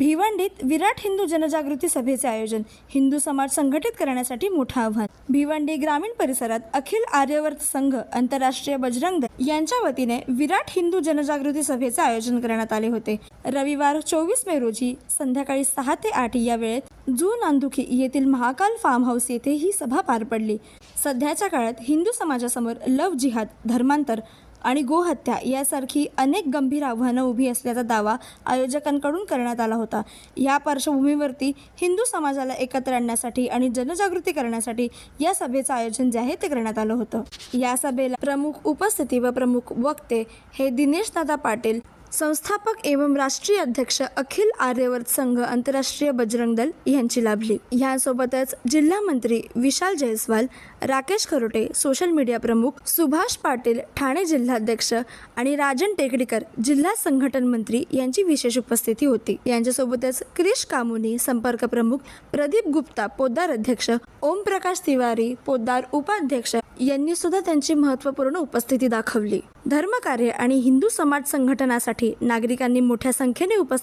भिवंडीत विराट हिंदू जनजागृती सभेचे आयोजन. हिंदू समाज संघटित करण्यासाठी मोठं आव्हान. भिवंडी ग्रामीण परिसरात अखिल आर्यवर्त संघ आंतरराष्ट्रीय बजरंग दल यांच्या वतीने विराट हिंदू जनजागृती सभेचे आयोजन करण्यात आले होते. रविवार 24 मे रोजी संध्याकाळी 6 ते 8 या वेळेत जू नांदुखी येथील महाकाल फार्म हाऊस येथे ही सभा पार पडली. सध्याच्या काळात हिंदू समाजासमोर लव्ह जिहाद, धर्मांतर आणि गोहत्या यासारखी अनेक गंभीर आव्हानं उभी असल्याचा दावा आयोजकांकडून करण्यात आला होता. या पार्श्वभूमीवरती हिंदू समाजाला एकत्र आणण्यासाठी आणि जनजागृती करण्यासाठी या सभेचं आयोजन जे आहे ते करण्यात आलं होतं. या सभेला प्रमुख उपस्थिती व प्रमुख वक्ते हे दिनेश दादा पाटील, संस्थापक एवं राष्ट्रीय अध्यक्ष अखिल आर्यवर्त संघ आंतरराष्ट्रीय बजरंग दल यांची लाभली. यासोबतच जिल्हा मंत्री विशाल जयस्वाल, राकेश खरोटे, सोशल मीडिया प्रमुख सुभाष पाटील, ठाणे जिल्हाध्यक्ष आणि राजन टेकडीकर, जिल्हा संघटन मंत्री यांची विशेष उपस्थिती होती. यांच्यासोबतच क्रिश कामुनी, संपर्क प्रमुख, प्रदीप गुप्ता, पोद्दार अध्यक्ष, ओमप्रकाश तिवारी, पोद्दार उपाध्यक्ष यांनी सुद्धा त्यांची महत्त्वपूर्ण उपस्थिती दाखवली. धर्मकार्य आणि हिंदू समाज संघटनासाठी नागरिकांनी मोठ्या संख्येने उपस्थित